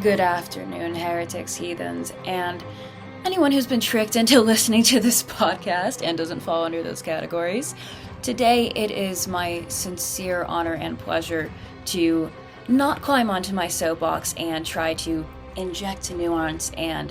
Good afternoon, heretics, heathens, and anyone who's been tricked into listening to this podcast and doesn't fall under those categories. Today, it is my sincere honor and pleasure to not climb onto my soapbox and try to inject nuance and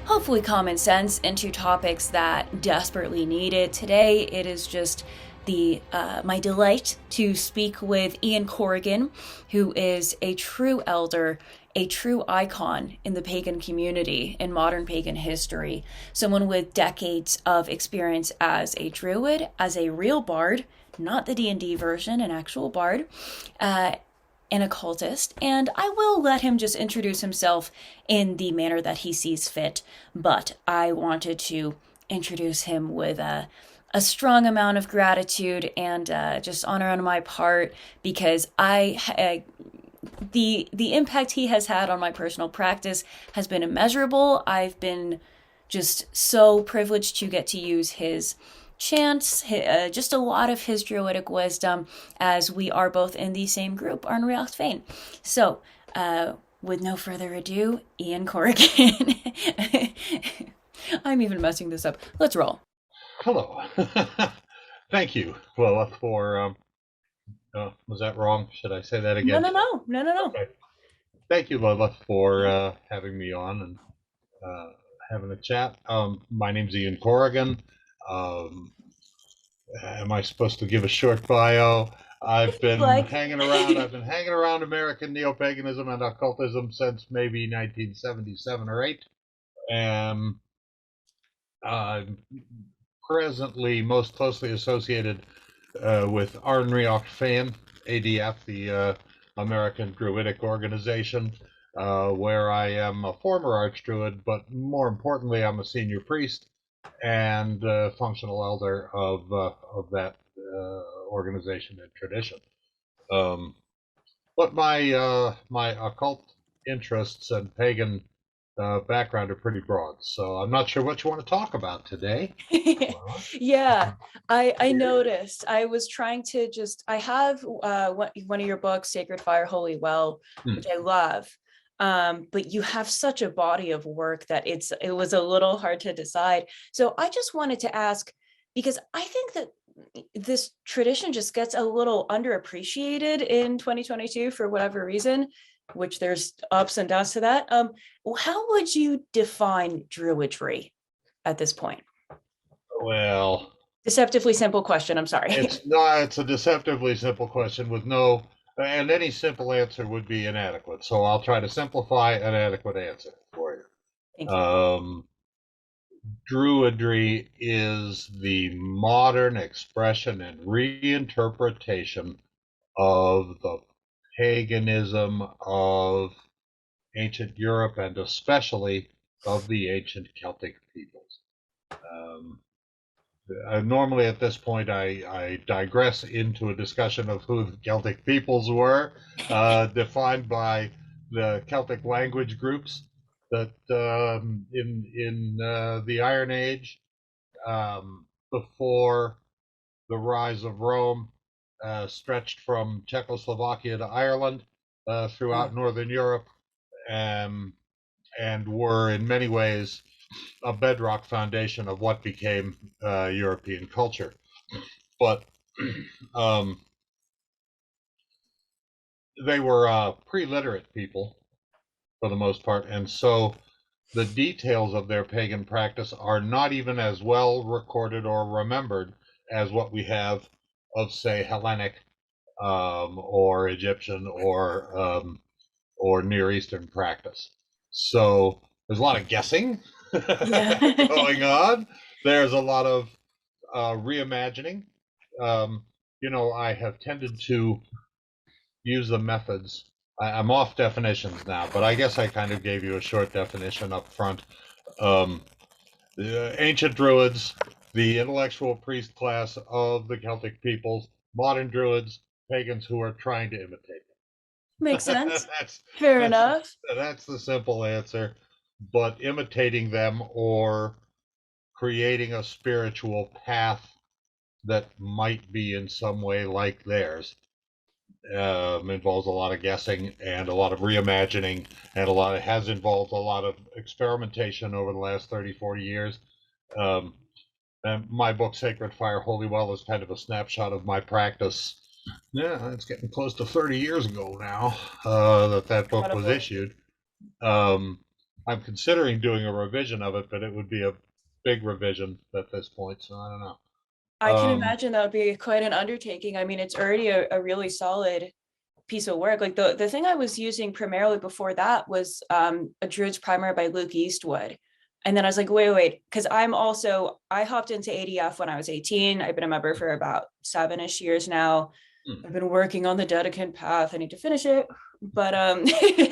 hopefully common sense into topics that desperately need it. Today, it is just my delight to speak with Ian Corrigan, who is a true elder, a true icon in the pagan community in modern pagan history, someone with decades of experience as a druid, as a real bard, not the D&D version, an actual bard, an occultist, and I will let him just introduce himself in the manner that he sees fit, but I wanted to introduce him with a strong amount of gratitude and just honor on my part, because the impact he has had on my personal practice has been immeasurable. I've been just so privileged to get to use his chants, just a lot of his druidic wisdom, as we are both in the same group, Arnriach Fane. So, with no further ado, Ian Corrigan. I'm even messing this up. Let's roll. Hello. Thank you, Lola, for, was that wrong? Should I say that again? No. Okay. Thank you, Lola, for having me on and having a chat. My name's Ian Corrigan. Am I supposed to give a short bio? I've been hanging around American neo-paganism and occultism since maybe 1977 or 8. I'm presently most closely associated with Arnriach Fane, ADF, the American Druidic organization, where I am a former Archdruid, but more importantly, I'm a senior priest and functional elder of that organization and tradition. But my occult interests and pagan background are pretty broad, so I'm not sure what you want to talk about today. Yeah, I noticed. I was trying to I have one of your books, Sacred Fire, Holy Well, which I love. But you have such a body of work that it was a little hard to decide. So I just wanted to ask, because I think that this tradition just gets a little underappreciated in 2022 for whatever reason, which there's ups and downs to that. How would you define Druidry at this point? Well, deceptively simple question. I'm sorry. It's a deceptively simple question with no, and any simple answer would be inadequate. So I'll try to simplify an adequate answer for you. Thank you. Druidry is the modern expression and reinterpretation of the paganism of ancient Europe and especially of the ancient Celtic peoples. Normally at this point, I digress into a discussion of who the Celtic peoples were, defined by the Celtic language groups that in the Iron Age, before the rise of Rome, stretched from Czechoslovakia to Ireland, throughout Northern Europe, and were in many ways a bedrock foundation of what became European culture. But they were pre-literate people for the most part, and so the details of their pagan practice are not even as well recorded or remembered as what we have of, say, Hellenic or Egyptian or Near Eastern practice. So there's a lot of guessing going on. There's a lot of reimagining. I have tended to use the methods. I'm off definitions now, but I guess I kind of gave you a short definition up front. The ancient Druids, the intellectual priest class of the Celtic peoples, modern Druids, pagans who are trying to imitate them. Makes sense. Fair enough. That's the simple answer. But imitating them or creating a spiritual path that might be in some way like theirs Involves a lot of guessing and a lot of reimagining, and has involved a lot of experimentation over the last 30, 40 years. And my book, Sacred Fire Holy Well, is kind of a snapshot of my practice. Yeah, it's getting close to 30 years ago now that book was issued. I'm considering doing a revision of it, but it would be a big revision at this point, so I don't know. I can imagine that would be quite an undertaking. I mean, it's already a really solid piece of work. Like the thing I was using primarily before that was a Druid's Primer by Luke Eastwood. And then I was like, wait, because I hopped into ADF when I was 18. I've been a member for about 7-ish years now. I've been working on the Dedicant path. I need to finish it. But I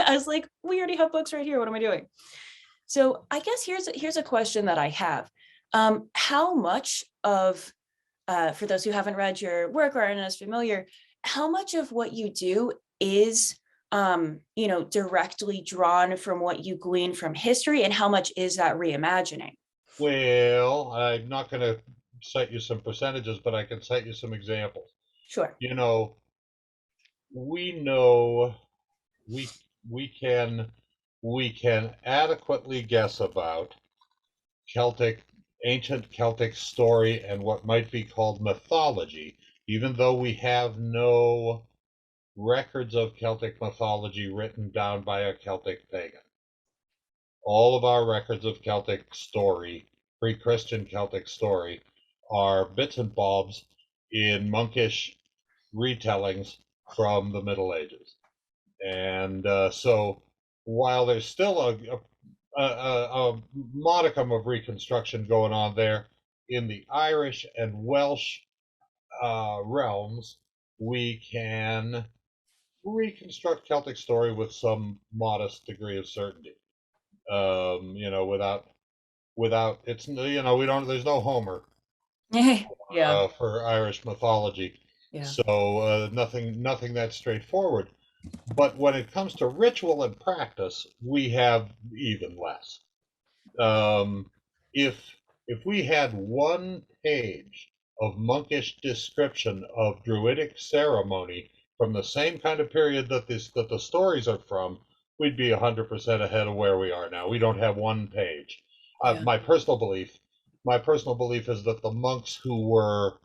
was like, we already have books right here. What am I doing? So I guess here's a question that I have. How much of, for those who haven't read your work or aren't as familiar, how much of what you do is directly drawn from what you glean from history, and how much is that reimagining? Well, I'm not going to cite you some percentages, but I can cite you some examples. Sure. We know we can adequately guess about ancient Celtic story and what might be called mythology, even though we have no records of Celtic mythology written down by a Celtic pagan. All of our records of Celtic story, pre-Christian Celtic story, are bits and bobs in monkish retellings from the Middle Ages. And so while there's still a modicum of reconstruction going on there in the Irish and Welsh realms, we can reconstruct Celtic story with some modest degree of certainty. Without it's we don't there's no Homer Yeah. for Irish mythology, Yeah. so nothing that straightforward. But when it comes to ritual and practice, we have even less. If we had one page of monkish description of Druidic ceremony from the same kind of period that the stories are from, we'd be 100% ahead of where we are now. We don't have one page. Yeah. My personal belief is that the monks who were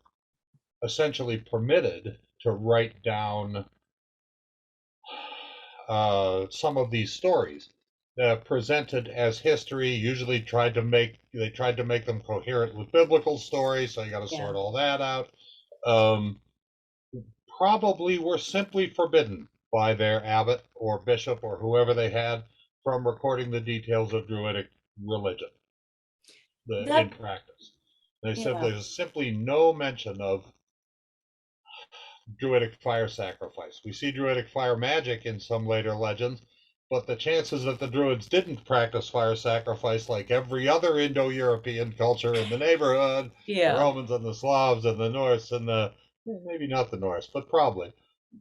essentially permitted to write down some of these stories presented as history usually tried to make them coherent with biblical stories, so you got to sort all that out. Probably were simply forbidden by their abbot or bishop or whoever they had from recording the details of Druidic religion in practice. There's simply no mention of Druidic fire sacrifice. We see Druidic fire magic in some later legends, but the chances that the Druids didn't practice fire sacrifice like every other Indo-European culture in the neighborhood, the Romans and the Slavs and the Norse and maybe not the Norse, but probably.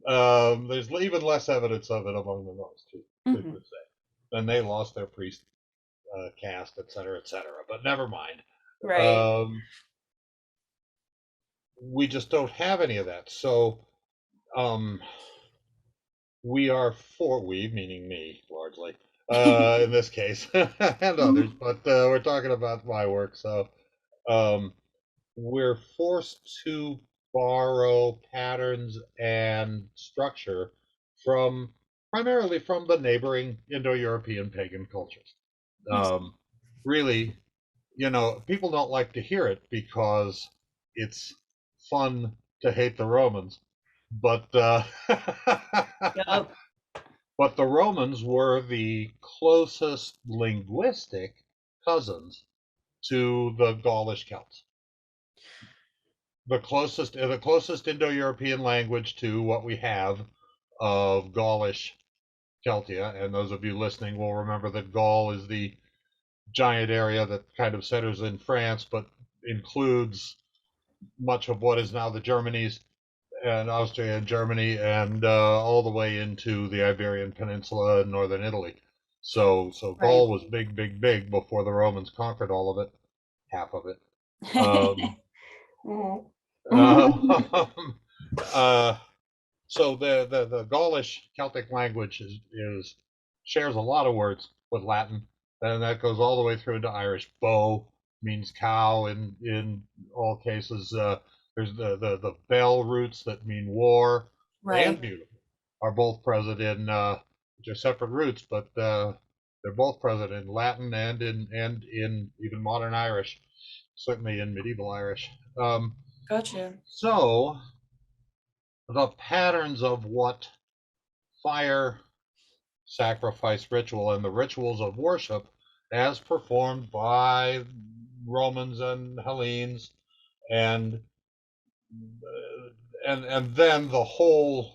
There's even less evidence of it among the Norse, too, we could say. And they lost their priest caste, et cetera, but never mind. Right. We just don't have any of that. So we, meaning me, largely, in this case, and others, but we're talking about my work, so we're forced to borrow patterns and structure primarily from the neighboring Indo-European pagan cultures. Really, people don't like to hear it because it's fun to hate the Romans, but Yep. but the Romans were the closest linguistic cousins to the Gaulish Celts. The closest Indo-European language to what we have of Gaulish Celtia, and those of you listening will remember that Gaul is the giant area that kind of centers in France, but includes much of what is now the Germanies and Austria and Germany, and all the way into the Iberian Peninsula and northern Italy. So Gaul was big before the Romans conquered all of it, half of it. So so the Gaulish Celtic language shares a lot of words with Latin, and that goes all the way through into Irish. Bow means cow in all cases. There's the bell roots that mean war and Right. beautiful are both present in which are separate roots, but they're both present in Latin and in even modern Irish, certainly in medieval Irish. Gotcha. So the patterns of what fire sacrifice ritual and the rituals of worship as performed by Romans and Hellenes and and then the whole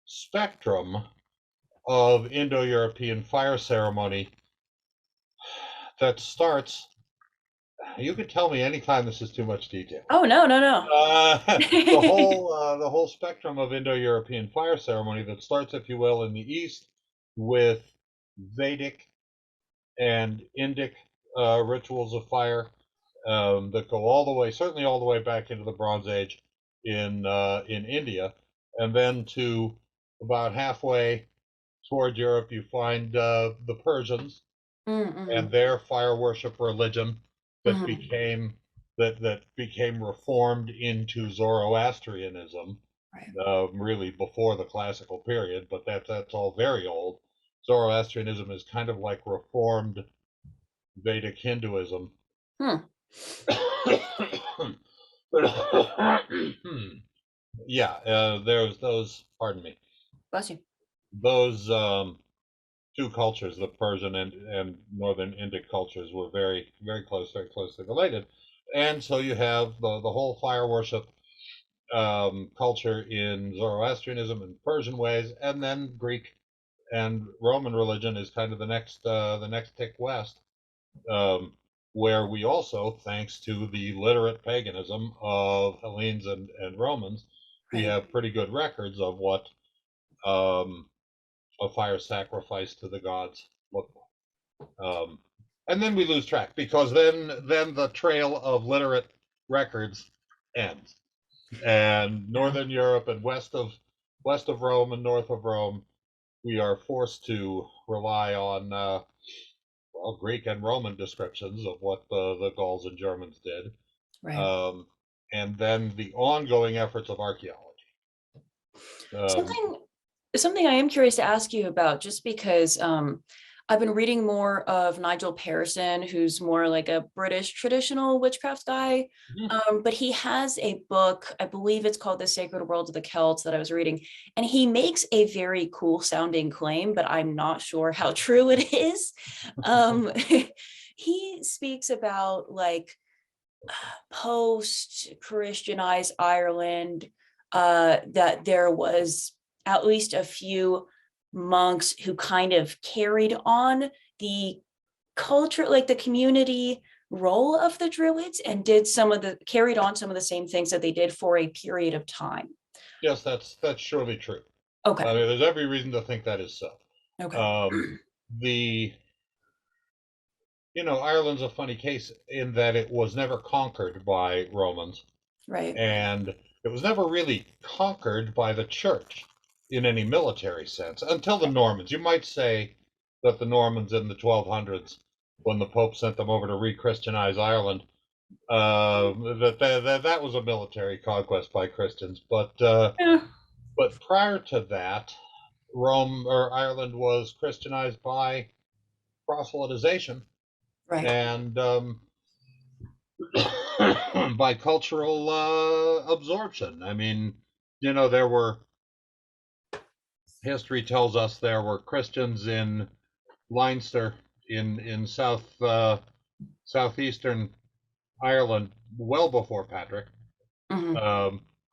spectrum of Indo-European fire ceremony that starts. You could tell me anytime this is too much detail. Oh, no, no, no. The whole spectrum of Indo-European fire ceremony that starts, if you will, in the east with Vedic and Indic rituals of fire that go all the way, certainly all the way back into the Bronze Age in India, and then to about halfway toward Europe, you find the Persians and their fire worship religion that became that became reformed into Zoroastrianism, Right. really before the classical period, but that's all very old. Zoroastrianism is kind of like reformed Vedic Hinduism. Hmm. Yeah, there's those. Pardon me. Bless you. Those two cultures, the Persian and northern Indic cultures, were very closely related, and so you have the whole fire worship culture in Zoroastrianism and Persian ways, and then Greek and Roman religion is kind of the next tick west, where we also, thanks to the literate paganism of Hellenes and Romans, we Right. have pretty good records of what um, a fire sacrifice to the gods looked like. And then we lose track because then the trail of literate records ends, and Yeah. Northern Europe and west of Rome and north of Rome, we are forced to rely on well, Greek and Roman descriptions of what the Gauls and Germans did, Right. um, and then the ongoing efforts of archaeology. Um, Something I am curious to ask you about, just because I've been reading more of Nigel Pearson, who's more like a British traditional witchcraft guy. But he has a book, I believe it's called The Sacred World of the Celts, that I was reading, and he makes a very cool sounding claim, but I'm not sure how true it is. Um, he speaks about like post-Christianized Ireland, that there was at least a few monks who kind of carried on the culture, like the community role of the Druids, and carried on some of the same things that they did for a period of time. yes, that's surely true. Okay. I mean, there's every reason to think that is so. Okay. The Ireland's a funny case in that it was never conquered by Romans, Right. and it was never really conquered by the church in any military sense until the Normans. You might say that the Normans in the 1200s, when the Pope sent them over to re-Christianize Ireland, that was a military conquest by Christians. Yeah. But prior to that, Rome or Ireland was Christianized by proselytization Right. and by cultural absorption. I mean, there were history tells us there were Christians in Leinster in southeastern Ireland well before Patrick,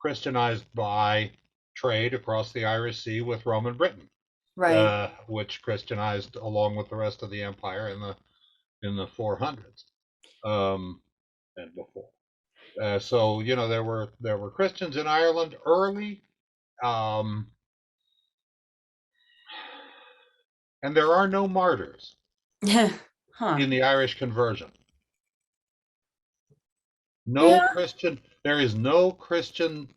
Christianized by trade across the Irish Sea with Roman Britain, Right. which Christianized along with the rest of the empire in the 400s and before. So there were Christians in Ireland early, and there are no martyrs Huh. in the Irish conversion. No Yeah. Christian. There is no Christian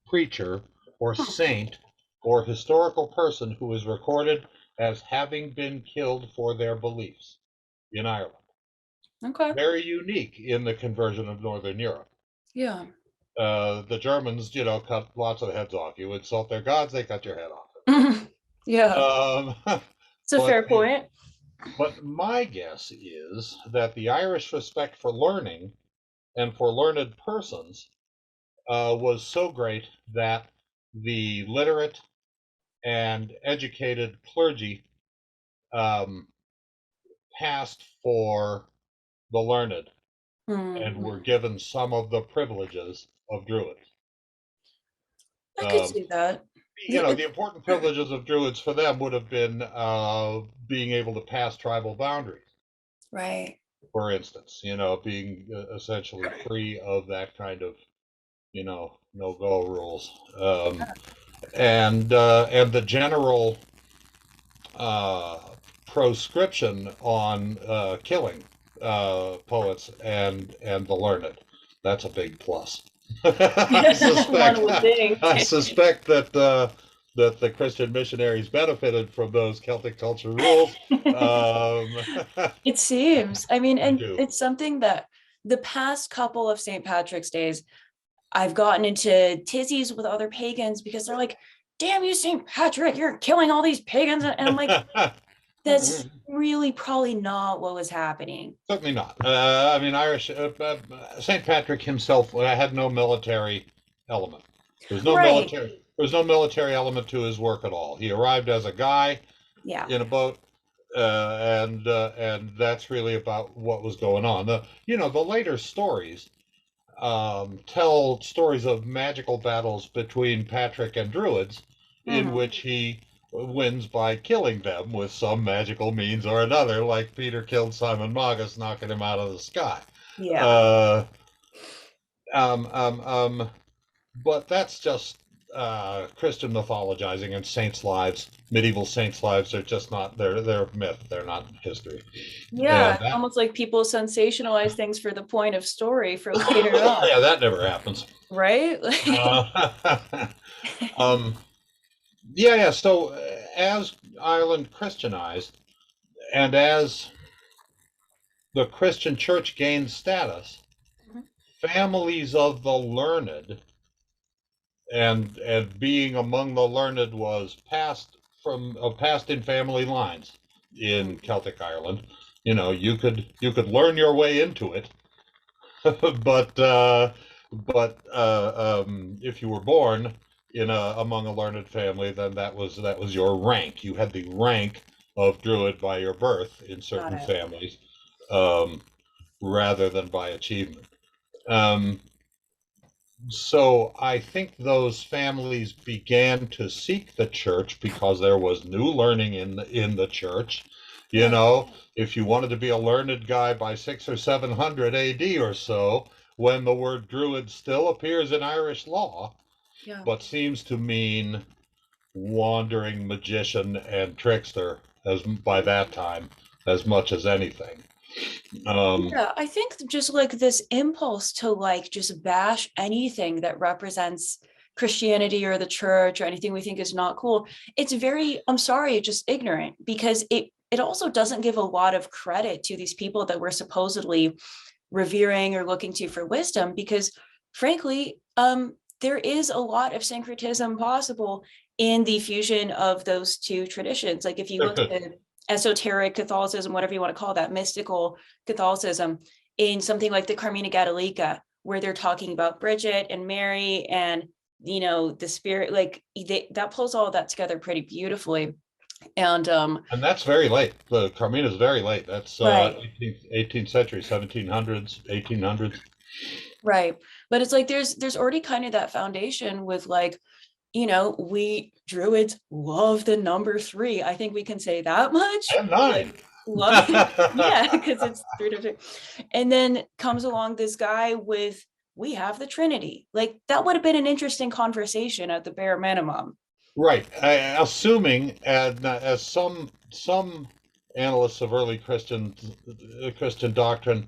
preacher or saint or historical person who is recorded as having been killed for their beliefs in Ireland. Okay. Very unique in the conversion of Northern Europe. Yeah. The Germans, cut lots of heads off. You insult their gods, they cut your head off. Yeah. It's a But fair point. but my guess is that the Irish respect for learning and for learned persons was so great that the literate and educated clergy um, passed for the learned and were given some of the privileges of druids. I could Um, see that. the important privileges of druids for them would have been being able to pass tribal boundaries, Right. for instance, being essentially free of that kind of, no-go rules. And the general proscription on killing poets and the learned. That's a big plus. One would think. I suspect that the Christian missionaries benefited from those Celtic culture rules. It seems. I mean, I and do. it's something that the past couple of St. Patrick's Days, I've gotten into tizzies with other pagans because they're like, damn you, St. Patrick, you're killing all these pagans. And I'm like, that's really probably not what was happening. Certainly not. I mean, Irish St. Patrick himself had no military element. There's no Right. military. There's no military element to his work at all. He arrived as a guy Yeah. in a boat, and that's really about what was going on. The later stories tell stories of magical battles between Patrick and Druids, in which he wins by killing them with some magical means or another, like Peter killed Simon Magus, knocking him out of the sky. Yeah. But that's just Christian mythologizing, and saints' lives, medieval saints' lives, are just not, they're myth, they're not history. Yeah, almost like people sensationalize things for the point of story for later on. Yeah, that never happens. Right? Yeah. So as Ireland Christianized, and as the Christian Church gained status, families of the learned, and being among the learned was passed in family lines in Celtic Ireland. You could learn your way into it, but if you were born among a learned family, then that was your rank. You had the rank of Druid by your birth in certain families, rather than by achievement. So I think those families began to seek the church because there was new learning in the church. If you wanted to be a learned guy by 600 or 700 AD or so, when the word Druid still appears in Irish law, but seems to mean wandering magician and trickster by that time as much as anything. Yeah, I think just like this impulse to like just bash anything that represents Christianity or the church or anything we think is not cool. It's very, I'm sorry, just ignorant, because it also doesn't give a lot of credit to these people that we're supposedly revering or looking to for wisdom, because frankly, there is a lot of syncretism possible in the fusion of those two traditions. Like if you look at esoteric Catholicism, whatever you want to call that, mystical Catholicism, in something like the Carmina Cattolica, where they're talking about Bridget and Mary and, the spirit, like that pulls all of that together pretty beautifully. And that's very late. The Carmina is very late. That's right. 18th century, 1700s, 1800s. Right. But it's like there's already kind of that foundation with like, we Druids love the number 3. I think we can say that much. And 9. Love it. Yeah, because it's 3 to 3. And then comes along this guy with, we have the Trinity. Like that would have been an interesting conversation at the bare minimum. Right. Assuming, as some analysts of early Christian doctrine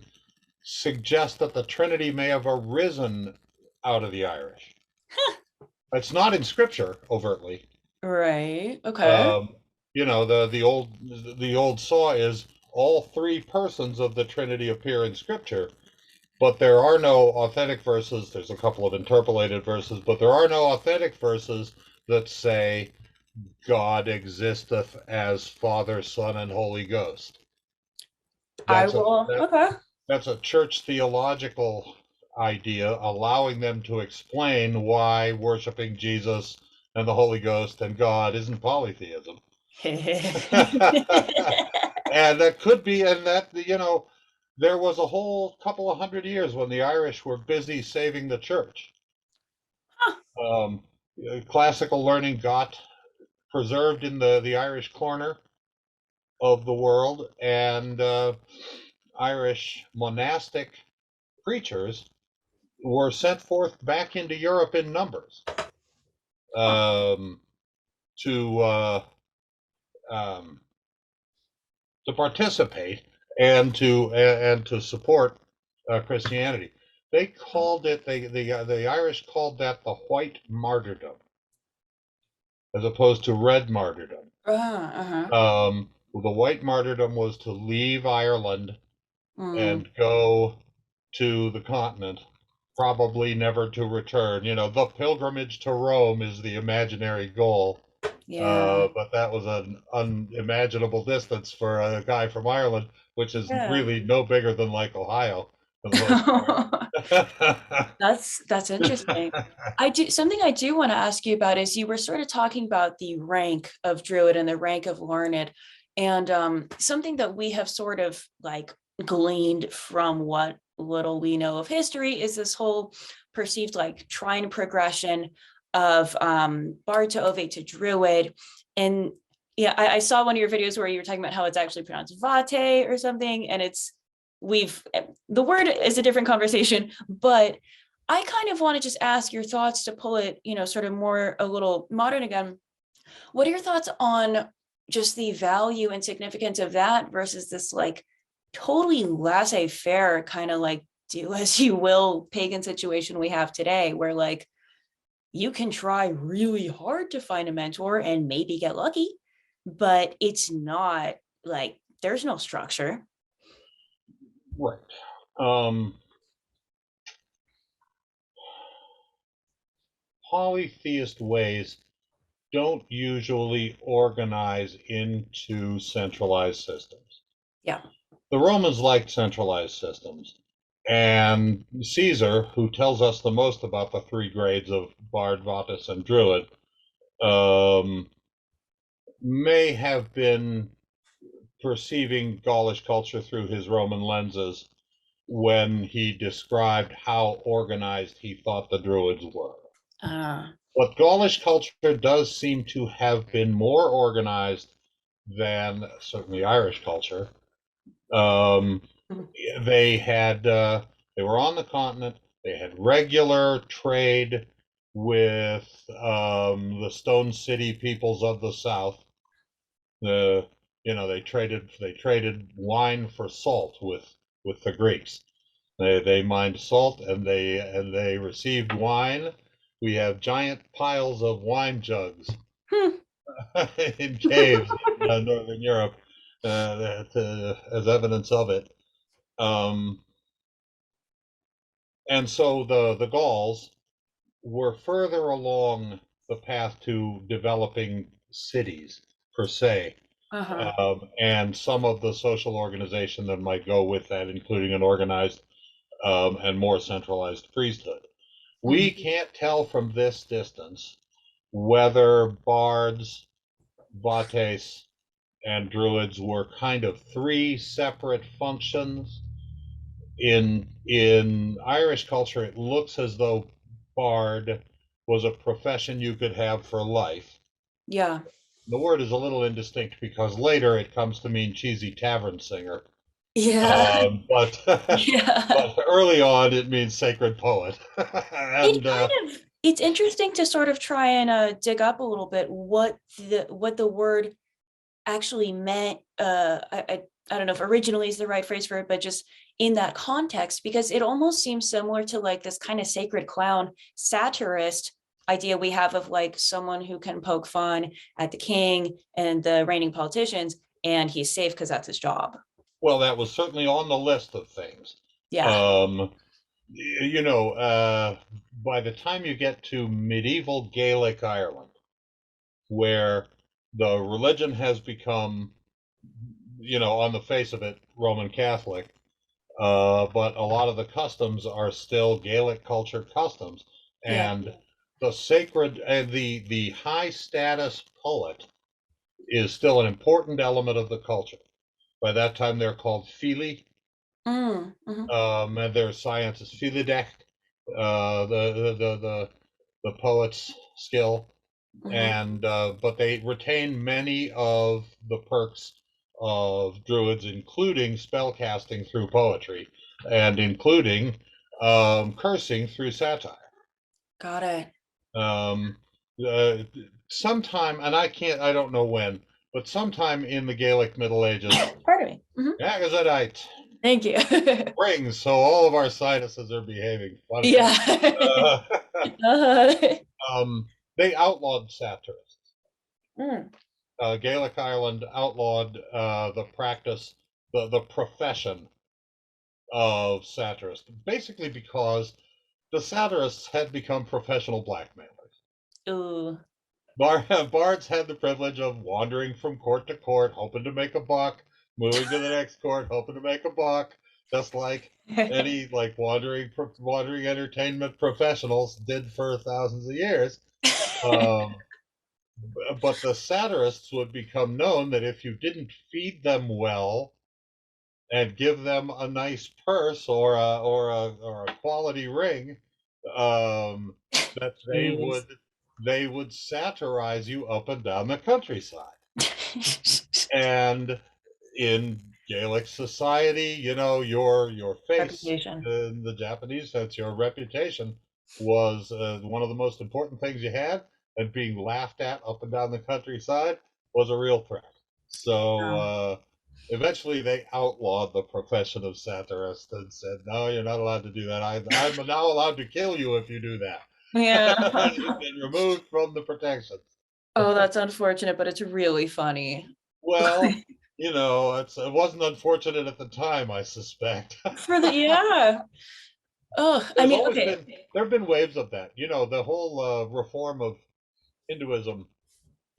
suggest, that the Trinity may have arisen out of the Irish. It's not in scripture overtly. Right. Okay. Um, the old saw is all three persons of the Trinity appear in scripture, but there are no authentic verses. There's a couple of interpolated verses, but there are no authentic verses that say God existeth as Father, Son, and Holy Ghost. I That's a will. that, Okay. that's a church theological idea, allowing them to explain why worshiping Jesus and the Holy Ghost and God isn't polytheism. And that could be, and that, there was a whole couple of 100 years when the Irish were busy saving the church. Huh. Classical learning got preserved in the Irish corner of the world, and Irish monastic preachers were sent forth back into Europe in numbers, Huh. um, to um, to participate and to support Christianity. They called it the Irish called that the White Martyrdom, as opposed to Red Martyrdom. Uh-huh. The White Martyrdom was to leave Ireland Mm, and go to the continent, probably never to return. The pilgrimage to Rome is the imaginary goal, yeah. but that was an unimaginable distance for a guy from Ireland, which is Yeah. really no bigger than like Ohio for the most part. That's interesting. Something I do want to ask you about is you were sort of talking about the rank of Druid and the rank of learned, and something that we have sort of like gleaned from what little we know of history is this whole perceived like trine progression of Bard to Ovate to Druid. And yeah, I saw one of your videos where you were talking about how it's actually pronounced Vate or something, and we've the word is a different conversation, but I kind of want to just ask your thoughts to pull it, sort of more a little modern again. What are your thoughts on just the value and significance of that versus this like totally laissez-faire kind of like do as you will pagan situation we have today, where like you can try really hard to find a mentor and maybe get lucky, but it's not like there's no structure. Right. Um, Polytheist ways don't usually organize into centralized systems. Yeah. The Romans liked centralized systems. And Caesar, who tells us the most about the three grades of Bard, Vatus, and Druid, um, may have been perceiving Gaulish culture through his Roman lenses when he described how organized he thought the Druids were. Uh, But Gaulish culture does seem to have been more organized than certainly Irish culture. Um, they were on the continent. They had regular trade with the Stone City peoples of the South. The they traded wine for salt with the Greeks. They mined salt and they received wine. We have giant piles of wine jugs hmm. in caves in northern Europe, as evidence of it. Um, and so the Gauls were further along the path to developing cities per se, Uh-huh. and some of the social organization that might go with that, including an organized and more centralized priesthood. We Mhm. can't tell from this distance whether bards, vates, and druids were kind of three separate functions. In Irish culture, it looks as though bard was a profession you could have for life. Yeah. The word is a little indistinct because later it comes to mean cheesy tavern singer. Yeah. But Yeah. but early on it means sacred poet. It And it's interesting to sort of try and dig up a little bit what the word actually meant. I don't know if originally is the right phrase for it, but just in that context, because it almost seems similar to like this kind of sacred clown satirist idea we have of like someone who can poke fun at the king and the reigning politicians, and he's safe because that's his job. Well, that was certainly on the list of things. Yeah. You know, by the time you get to medieval Gaelic Ireland, where the religion has become, you know, on the face of it, Roman Catholic, but a lot of the customs are still Gaelic culture customs, and the sacred and the high status poet is still an important element of the culture. By that time, they're called fili, and their science is filidecht, the poet's skill, and but they retain many of the perks of druids, including spellcasting through poetry, and including cursing through satire. Got it. Um, uh, Sometime, and I don't know when, but sometime in the Gaelic Middle Ages, Pardon me. Agazadite Thank you. rings, so all of our sinuses are behaving funny. Yeah. They outlawed satirists. Mm. Gaelic Ireland outlawed the practice, the profession of satirists, basically because the satirists had become professional blackmailers. Ooh. Bards had the privilege of wandering from court to court, hoping to make a buck, moving to the next court, hoping to make a buck, just like any like wandering entertainment professionals did for thousands of years. But the satirists would become known that if you didn't feed them well and give them a nice purse or a quality ring, that they would satirize you up and down the countryside. And in Gaelic society, you know, your face Reputation. in the Japanese sense, your reputation was one of the most important things you had, and being laughed at up and down the countryside was a real threat. So eventually they outlawed the profession of satirist and said, no, you're not allowed to do that. I'm now allowed to kill you if you do that. Yeah. You've been removed from the protections. Oh, that's unfortunate, but it's really funny. Well, you know, it wasn't unfortunate at the time, I suspect. Yeah. Oh, I mean, okay. There have been waves of that. You know, the whole reform of Hinduism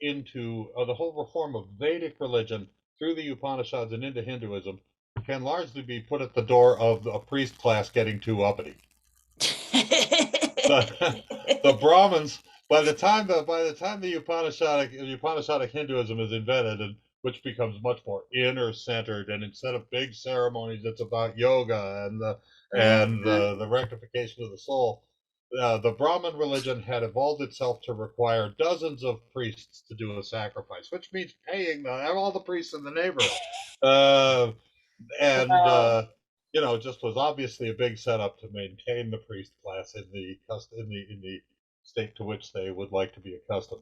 into the whole reform of Vedic religion through the Upanishads and into Hinduism can largely be put at the door of a priest class getting too uppity. The Brahmins, by the time the Upanishadic Hinduism is invented, and which becomes much more inner centered, and instead of big ceremonies, it's about yoga and the rectification of the soul. The Brahmin religion had evolved itself to require dozens of priests to do a sacrifice, which means paying all the priests in the neighborhood. You know, just was obviously a big setup to maintain the priest class in the state to which they would like to be accustomed.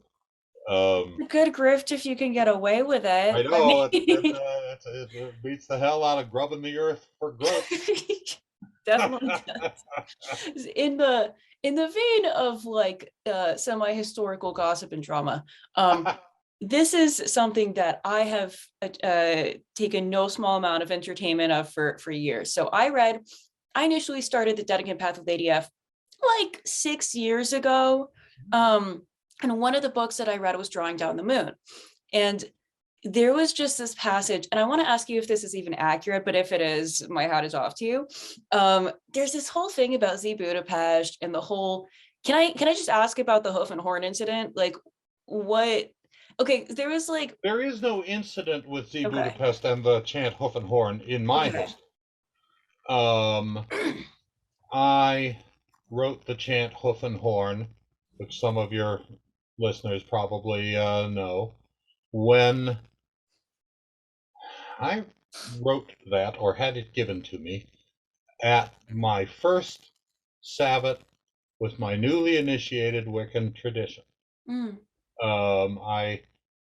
Good grift if you can get away with it. I know it beats the hell out of grubbing the earth for growth. Definitely does. In the vein of like semi-historical gossip and drama, this is something that I have taken no small amount of entertainment of for years. So I initially started the Dedekind Path with ADF like 6 years ago. And one of the books that I read was Drawing Down the Moon. And there was just this passage, and I want to ask you if this is even accurate, but if it is, my hat is off to you. There's this whole thing about Z Budapest and the whole, can I just ask about the hoof and horn incident? Like what, okay, there was like. There is no incident with Z Budapest and the chant hoof and horn in my history. I wrote the chant hoof and horn, which some of your listeners probably know. When I wrote that, or had it given to me, at my first Sabbath with my newly initiated Wiccan tradition. I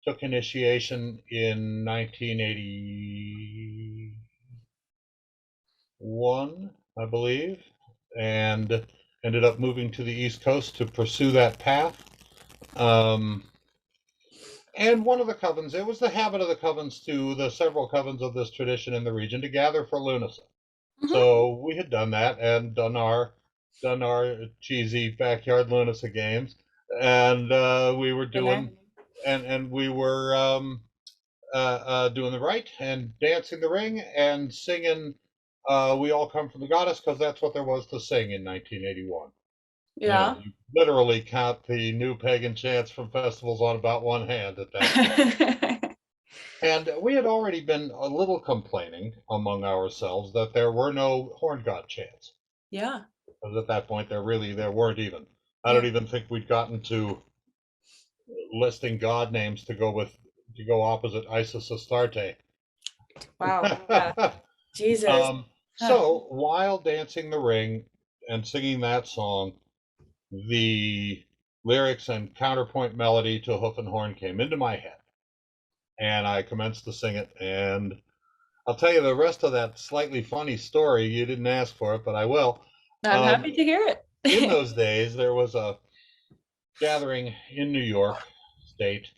took initiation in 1981, I believe, and ended up moving to the East Coast to pursue that path. And one of the covens, it was the habit of the covens the several covens of this tradition in the region to gather for lunacy. Mm-hmm. So we had done that and done our cheesy backyard lunacy games, and we were doing doing the rite and dancing the ring and singing "We All Come from the Goddess" because that's what there was to sing in 1981. Yeah. You literally count the new pagan chants from festivals on about one hand at that point. And we had already been a little complaining among ourselves that there were no horn god chants. Yeah. Because at that point, there weren't even. I don't even think we'd gotten to listing god names to go opposite Isis Astarte. Wow. Yeah. Jesus. So while dancing the ring and singing that song, the lyrics and counterpoint melody to Hoof and Horn came into my head, and I commenced to sing it. And I'll tell you the rest of that slightly funny story. You didn't ask for it, but I will. I'm happy to hear it. In those days, there was a gathering in New York State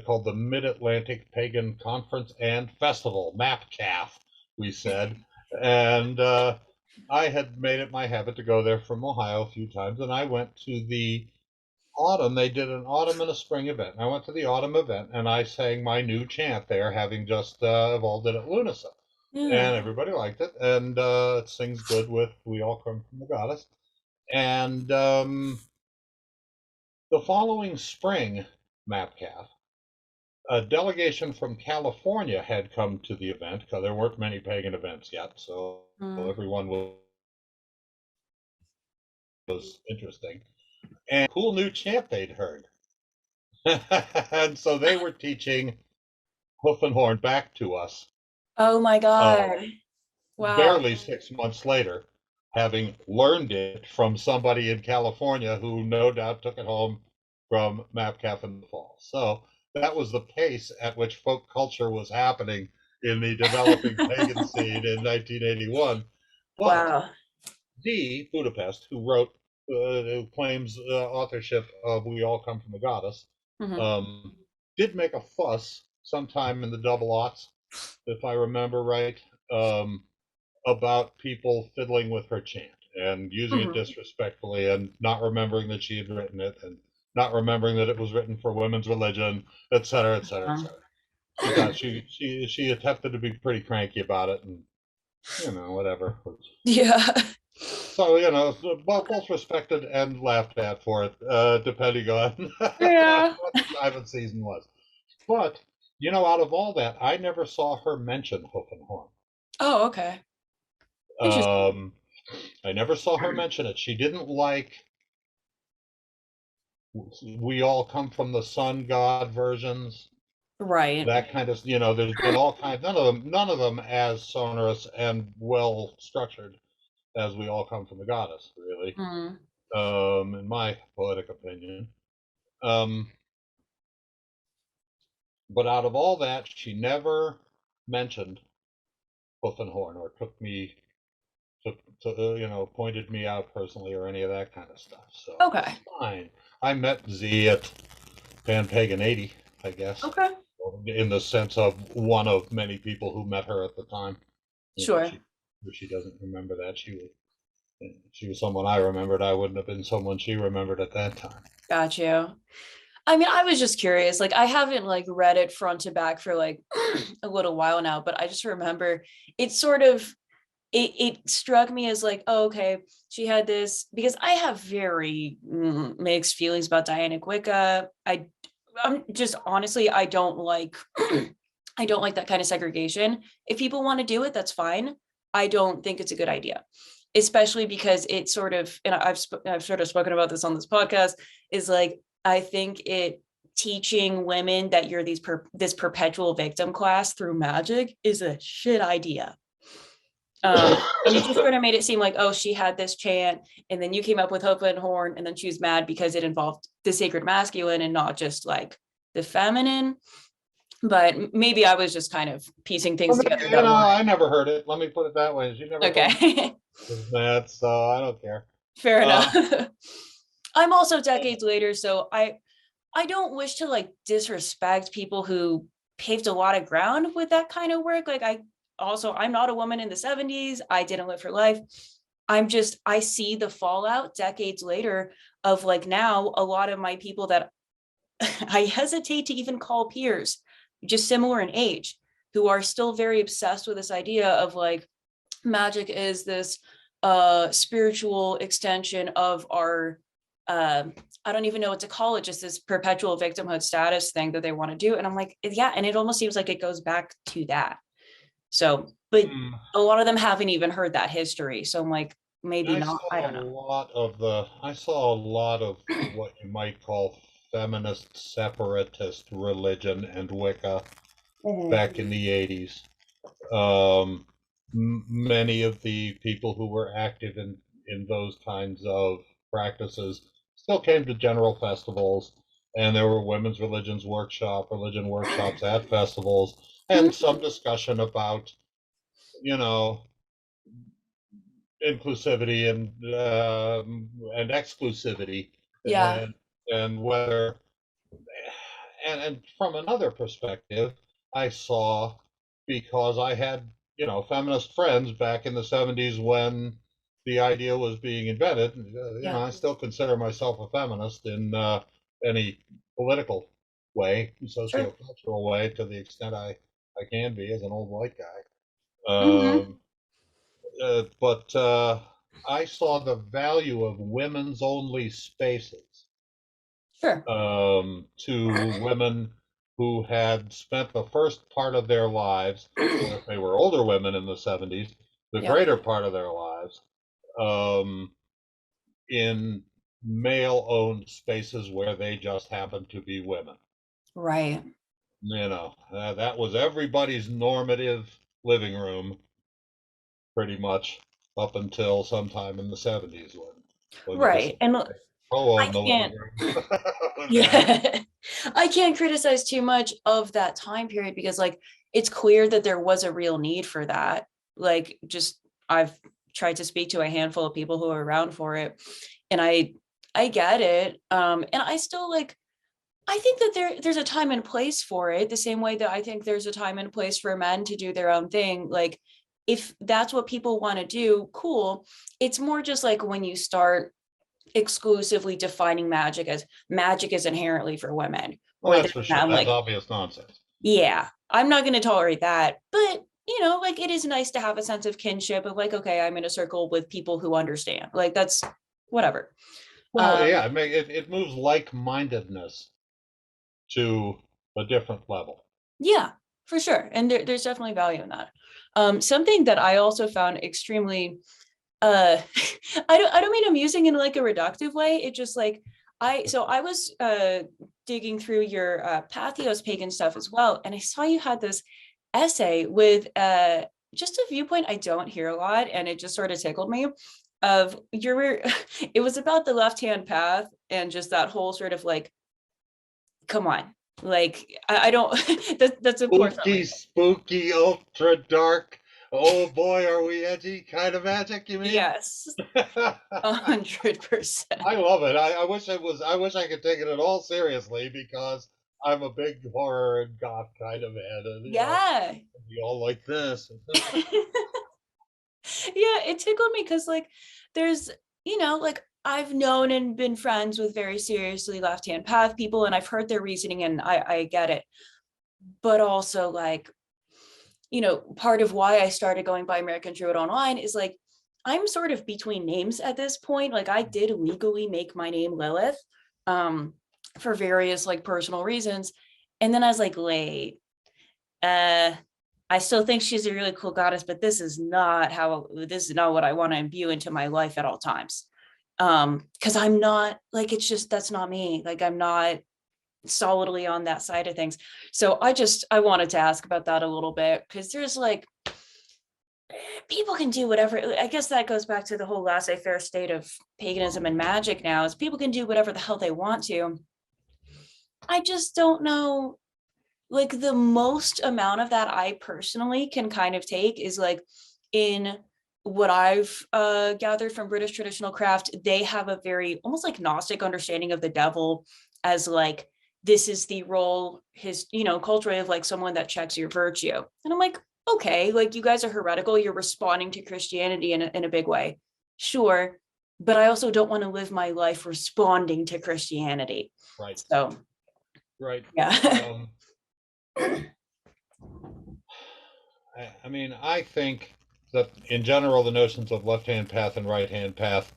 called the Mid-Atlantic Pagan Conference and Festival, MAPCAF, we said. And I had made it my habit to go there from Ohio a few times, and I went to the autumn. They did an autumn and a spring event. I went to the autumn event, and I sang my new chant there, having just evolved it at Lunasa. And everybody liked it, and it sings good with "We All Come from the Goddess." And the following spring, MAPCAF, a delegation from California had come to the event because there weren't many pagan events yet, so everyone was interesting. And cool new chant they'd heard. And so they were teaching Hoof and Horn back to us. Oh my God. Wow. Barely 6 months later, having learned it from somebody in California who no doubt took it home from MAPCAF in the fall. So that was the pace at which folk culture was happening in the developing pagan scene in 1981. But D. Budapest, who claims authorship of "We All Come from the Goddess," did make a fuss sometime in the double aughts, if I remember right, about people fiddling with her chant and using it disrespectfully and not remembering that she had written it and not remembering that it was written for women's religion, et cetera, et cetera, et cetera. She attempted to be pretty cranky about it, and whatever. Yeah. So both respected and laughed at for it, depending on what the time of season was. But out of all that, I never saw her mention Hoof and Horn. Oh, okay. I never saw her mention it. She didn't like "We All Come from the Sun God" versions. Right. That kind of, there's been all kinds, none of them as sonorous and well structured as "We All Come from the Goddess," really, in my poetic opinion. But out of all that, she never mentioned Hoof and Horn or took me to pointed me out personally or any of that kind of stuff. So okay, fine. I met Z at Pan Pagan 80, I guess. Okay. In the sense of one of many people who met her at the time. Sure. If she doesn't remember that, she was someone I remembered. I wouldn't have been someone she remembered at that time. Got you. I mean, I was just curious. Like, I haven't read it front to back for a little while now, but I just remember it sort of. It struck me as oh, okay, she had this, because I have very mixed feelings about Dianic Wicca. I'm just honestly, I don't like I don't like that kind of segregation. If people want to do it, that's fine. I don't think it's a good idea, especially because it sort of, and I've sort of spoken about this on this podcast, is I think it teaching women that you're this perpetual victim class through magic is a shit idea. And you just sort of made it seem oh, she had this chant, and then you came up with Hoof and Horn, and then she was mad because it involved the sacred masculine and not just the feminine. But maybe I was just kind of piecing things together. I never heard it. Let me put it that way. She never. Okay. That, so I don't care. Fair Uh, enough. I'm also decades later, so I don't wish to like disrespect people who paved a lot of ground with that kind of work. Like I'm not a woman in the 70s. I didn't live for life. I see the fallout decades later of like now a lot of my people that I hesitate to even call peers, just similar in age, who are still very obsessed with this idea of like magic is this spiritual extension of our uh, I don't even know what to call it, just this perpetual victimhood status thing that they want to do. And I'm like, yeah, and it almost seems like it goes back to that. So, but hmm, a lot of them haven't even heard that history. So I'm like, maybe not. I don't know. I saw a lot of what you might call feminist separatist religion and Wicca Mhm. back in the 80s. Um, Many of the people who were active in those kinds of practices still came to general festivals, and there were religion workshops at festivals, and some discussion about, you know, inclusivity and exclusivity, Yeah. and whether and from another perspective, I saw, because I had, feminist friends back in the 70s when the idea was being invented. Yeah. I still consider myself a feminist in any political way, Sure. sociocultural way, to the extent I can be as an old white guy. Hmm. But I saw the value of women's only spaces Sure. to women who had spent the first part of their lives, or if they were older women in the 70s, the Yeah. greater part of their lives, um, in male owned spaces where they just happened to be women. Right. That was everybody's normative living room, pretty much, up until sometime in the 70s when you Right. decided And to co-own I the living can't, room with men. yeah, I can't criticize too much of that time period because like it's clear that there was a real need for that. Like just I've tried to speak to a handful of people who are around for it and I get it. And I still like I think that there's a time and place for it, the same way that I think there's a time and place for men to do their own thing. Like if that's what people want to do, cool. It's more just like when you start exclusively defining magic is inherently for women, Well, where that's then for sure. I'm That's like, obvious nonsense. yeah, I'm not going to tolerate that. But like it is nice to have a sense of kinship of like, okay, I'm in a circle with people who understand. Like that's whatever. Well, Um, yeah, it moves like-mindedness to a different level. yeah, for sure, and there's definitely value in that. Something that I also found extremely uh I don't mean amusing in like a reductive way. It just like I was digging through your Patheos pagan stuff as well, and I saw you had this essay with just a viewpoint I don't hear a lot, and it just sort of tickled me of your it was about the left hand path and just that whole sort of like, come on, like I don't that's of course not my Spooky, spooky, ultra dark. Oh boy, are we edgy kind of magic, you mean? yes, 100%. I love it. I wish I could take it at all seriously, because I'm a big horror and goth kind of head, and Yeah. we all like this. Yeah, it tickled me because like there's like I've known and been friends with very seriously left hand path people and I've heard their reasoning and I get it, but also like part of why I started going by American Druid online is like I'm sort of between names at this point. Like I did legally make my name Lilith um for various like personal reasons, and then I was like, wait, uh I still think she's a really cool goddess, but this is not what I want to imbue into my life at all times. Because I'm not like, it's just that's not me. Like I'm not solidly on that side of things. So I wanted to ask about that a little bit because there's like people can do whatever. I guess that goes back to the whole laissez-faire state of paganism and magic now, is people can do whatever the hell they want to. I just don't know, like the most amount of that I personally can kind of take is like in what I've gathered from British traditional craft, they have a very almost like Gnostic understanding of the devil as like, this is the role, his, culturally, of like someone that checks your virtue. And I'm like, okay, like you guys are heretical, you're responding to Christianity in a big way. Sure. But I also don't want to live my life responding to Christianity. Right. So, Right. yeah. I mean, I think that in general, the notions of left-hand path and right-hand path,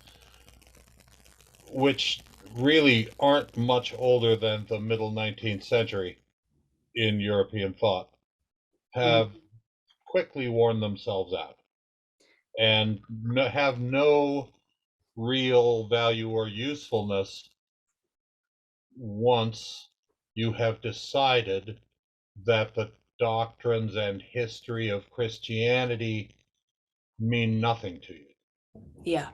which really aren't much older than the middle 19th century in European thought, have quickly worn themselves out and have no real value or usefulness once you have decided that the doctrines and history of Christianity mean nothing to you. Yeah.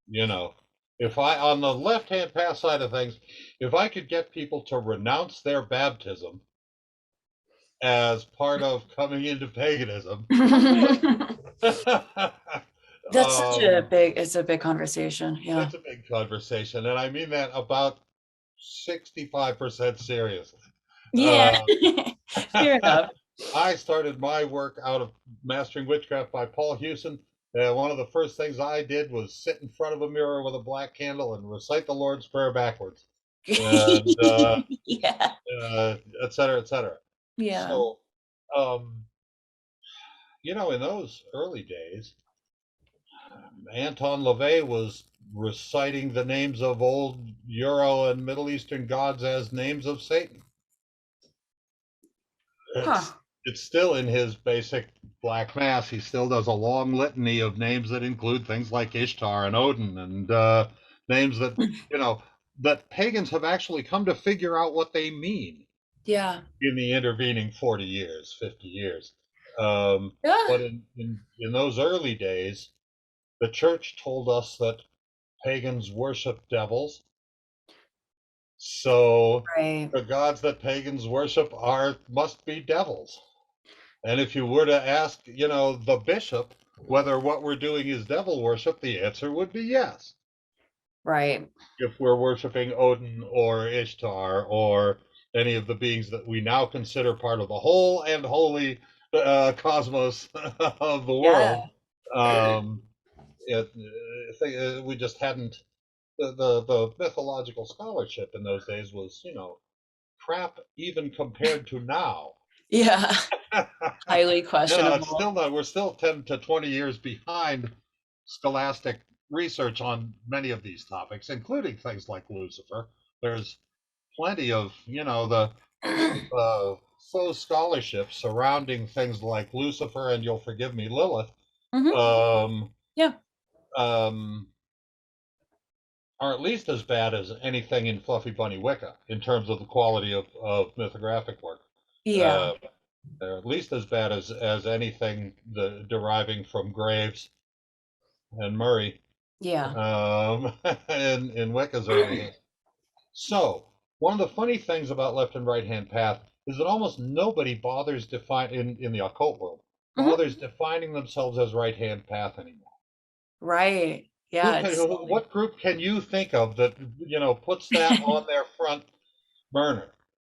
You know, if I, on the left hand path side of things, if I could get people to renounce their baptism as part of coming into paganism, That's such a it's a big conversation. Yeah. it's a big conversation. And I mean that about 65% seriously. Yeah. Fair enough. I started my work out of Mastering Witchcraft by Paul Hewson. One of the first things I did was sit in front of a mirror with a black candle and recite the Lord's Prayer backwards, and Yeah. et cetera, et cetera. Yeah. So, in those early days, Anton LaVey was reciting the names of old Euro and Middle Eastern gods as names of Satan. Huh. It's still in his basic Black Mass. He still does a long litany of names that include things like Ishtar and Odin and names that, that pagans have actually come to figure out what they mean. Yeah. In the intervening 40 years, 50 years. Yeah. But in those early days, the church told us that pagans worship devils. So Right. the gods that pagans worship must be devils. And if you were to ask, the bishop whether what we're doing is devil worship, the answer would be yes. Right. If we're worshiping Odin or Ishtar or any of the beings that we now consider part of the whole and holy cosmos of the world, Yeah. we just hadn't. The mythological scholarship in those days was, crap even compared to now. Yeah. Highly questionable. It's still not. We're still 10 to 20 years behind scholastic research on many of these topics, including things like Lucifer. There's plenty of, the faux scholarship surrounding things like Lucifer and, you'll forgive me, Lilith. Yeah. Are at least as bad as anything in Fluffy Bunny Wicca in terms of the quality of mythographic work. Yeah. They're at least as bad as anything deriving from Graves and Murray. Yeah. In Wicca's early days. So one of the funny things about left and right hand path is that almost nobody bothers in the occult world bothers defining themselves as right hand path anymore. Right. Yeah. What group can you think of that puts that on their front burner?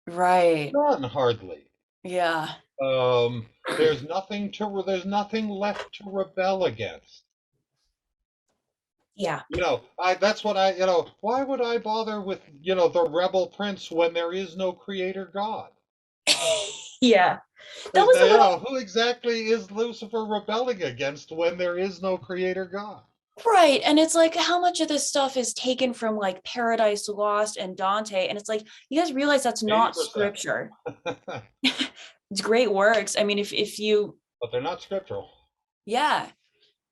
Right. None, hardly. Yeah. There's nothing left to rebel against. Yeah. That's what why would I bother with, the rebel prince when there is no creator God? Yeah. That was a little... Who exactly is Lucifer rebelling against when there is no creator God? Right. And it's like, how much of this stuff is taken from like Paradise Lost and Dante? And it's like, you guys realize that's not 80%. Scripture. It's great works. I mean, if you... But they're not scriptural. Yeah.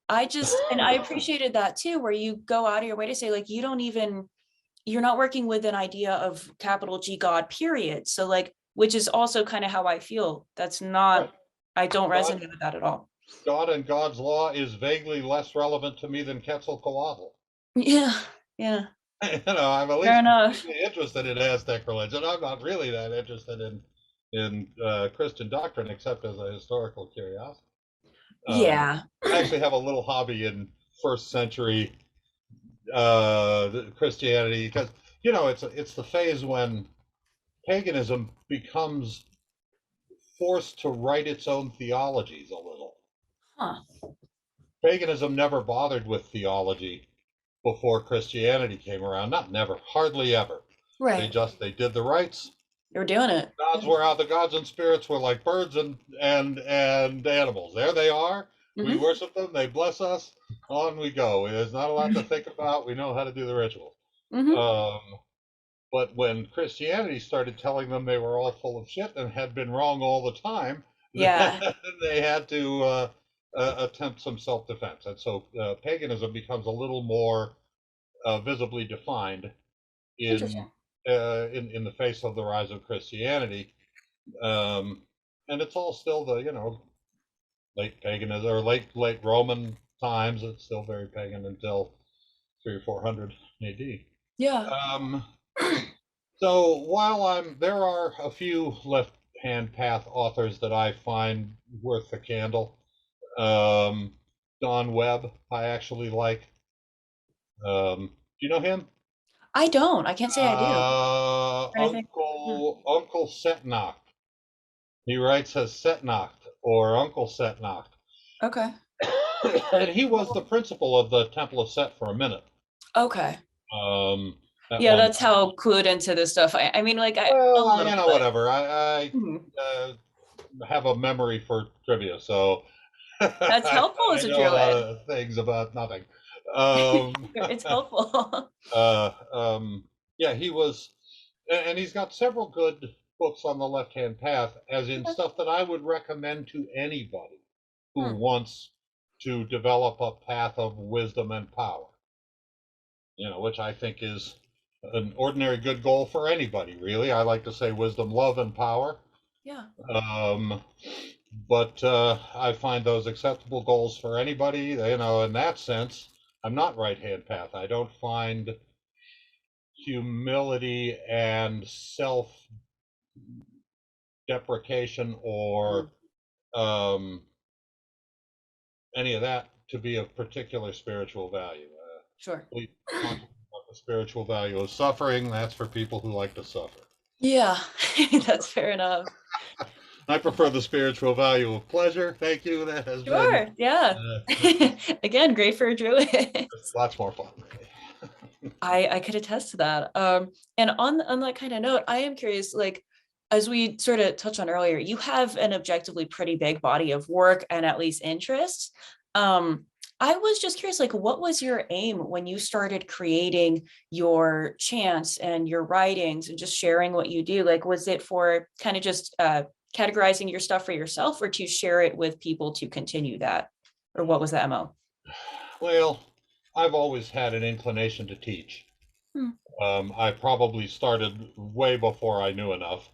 And I appreciated that too, where you go out of your way to say, like, you're not working with an idea of capital G God, period. So like, which is also kind of how I feel. That's not, right. I don't resonate with that at all. God and God's law is vaguely less relevant to me than Quetzalcoatl. Yeah, yeah. I'm at least interested in Aztec religion. I'm not really that interested in Christian doctrine, except as a historical curiosity. Yeah. I actually have a little hobby in first century Christianity, because it's the phase when paganism becomes forced to write its own theologies a little. Huh. Paganism never bothered with theology before Christianity came around. Not never, hardly ever. Right. They did the rites. You're doing it. Gods were out. The gods and spirits were like birds and animals. There they are. We Mm-hmm. worship them. They bless us. On we go. There's not a lot to think about. We know how to do the ritual. Mm-hmm. Um, but when Christianity started telling them they were all full of shit and had been wrong all the time, Yeah. they had to attempt some self-defense. And so paganism becomes a little more visibly defined in Interesting. in the face of the rise of Christianity, um, and it's all still the late paganism or late Roman times. It's still very pagan until 300 or 400 A.D. Yeah. Um, so there are a few left-hand path authors that I find worth the candle. Don Webb, I actually like. Do you know him? I don't. I can't say I do. Anything? Hmm. Uncle Setnock. He writes as Setnocht or Uncle Setnocht. Okay. And he was the principal of the Temple of Set for a minute. Okay. Um, at Yeah, one that's time. how clued into this stuff. I mean, like a Well, little bit. whatever. I Mhm. have a memory for trivia, so That's helpful I as a know a lot druid. of things about nothing. Um, It's helpful. uh, um, yeah, he was, and he's got several good books on the left-hand path, as in Okay. stuff that I would recommend to anybody who Hmm. wants to develop a path of wisdom and power. Which I think is an ordinary good goal for anybody, really. I like to say wisdom, love, and power. Yeah. Um, but I find those acceptable goals for anybody. In that sense, I'm not right hand path. I don't find humility and self deprecation or Mm. um, any of that to be of particular spiritual value. Sure. We talk about the spiritual value of suffering. That's for people who like to suffer. Yeah, that's fair enough. I prefer the spiritual value of pleasure. Thank you. That has been Sure. Yeah. Again, great for a druid. lots more fun. I could attest to that. And on that kind of note, I am curious, like, as we sort of touched on earlier, you have an objectively pretty big body of work and at least interests. I was just curious, like, what was your aim when you started creating your chants and your writings and just sharing what you do? Like, was it for kind of just categorizing your stuff for yourself, or to share it with people to continue that? Or what was the MO? Well, I've always had an inclination to teach. Hmm. I probably started way before I knew enough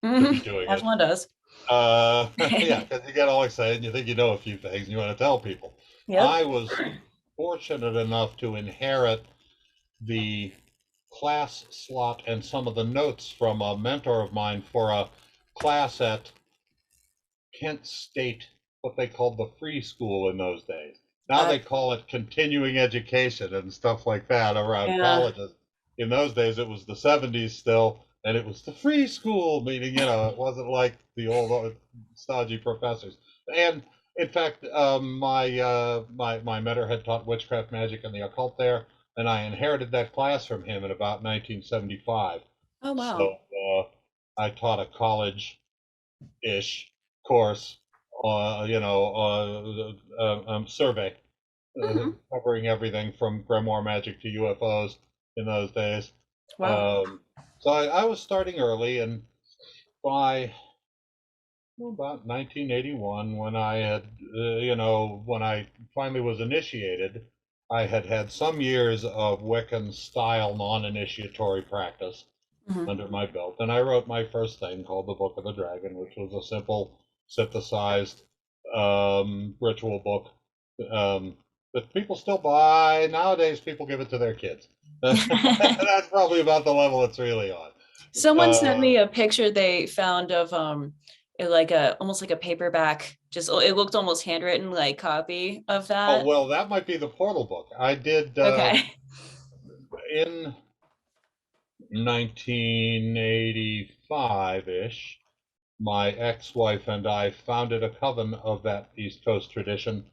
to be doing As it. one does. Yeah, because you get all excited and you think you know a few things and you want to tell people. Yep. I was fortunate enough to inherit the class slot and some of the notes from a mentor of mine for a class at Kent State, what they called the free school in those days. Now Uh, they call it continuing education and stuff like that around yeah. colleges. In those days, it was the 70s still, and it was the free school, meaning, it wasn't like the old stodgy professors. And in fact, my mentor had taught witchcraft, magic, and the occult there, and I inherited that class from him in about 1975. Oh, wow. So I taught a college ish course, survey, Mhm. covering everything from grimoire magic to UFOs in those days. Wow. So I was starting early, and by about 1981, when I had, when I finally was initiated, I had had some years of Wiccan style non-initiatory practice Mhm. under my belt. And I wrote my first thing called the Book of the Dragon, which was a simple synthesized ritual book that people still buy. Nowadays, people give it to their kids. That's probably about the level it's really on. Someone sent Uh, me a picture they found of like a almost like a paperback Just it looked almost handwritten, like copy of Oh, that. well, that might be the Portal book. I did Okay. in 1985-ish. My ex-wife and I founded a coven of that East Coast tradition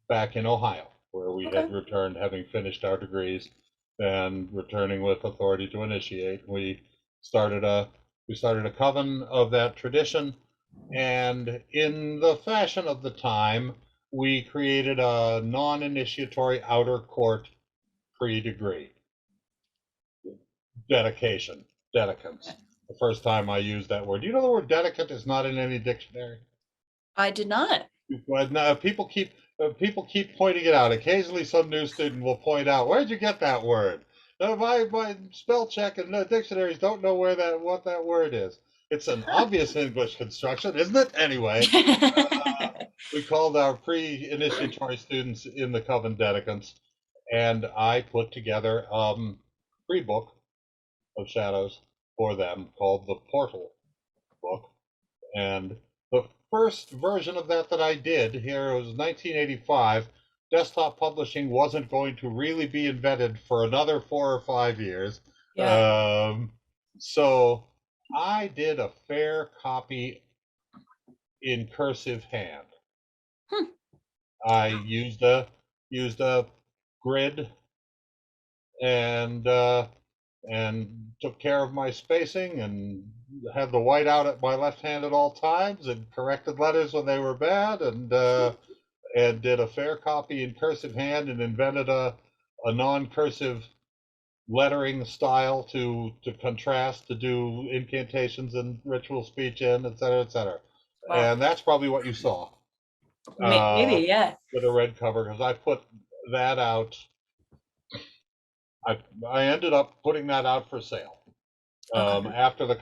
back in Ohio, where we Okay. had returned, having finished our degrees, and returning with authority to initiate. We started a coven of that tradition, and in the fashion of the time, we created a non-initiatory outer court pre-degree dedication, dedicants. The first time I used that word. Do you know the word dedicant is not in any dictionary? I did not. But no, people keep pointing it out. Occasionally, some new student will point out, "Where'd you get that word?" My spell check and dictionaries don't know what that word is. It's an obvious English construction, isn't it? Anyway, we called our pre-initiatory students in the coven dedicants, and I put together free book of shadows for them called the Portal book. And the first version of that I did here was 1985. Desktop publishing wasn't going to really be invented for another 4 or 5 years. Yeah. So I did a fair copy in cursive hand. Hmm. I used a grid and took care of my spacing and had the white out at my left hand at all times and corrected letters when they were bad and did a fair copy in cursive hand and invented a non-cursive lettering style to contrast, to do incantations and ritual speech in, et cetera, et cetera. Wow. And that's probably what you saw Maybe, yeah. with a red cover, because I put that out. I ended up putting that out for sale. Okay. After the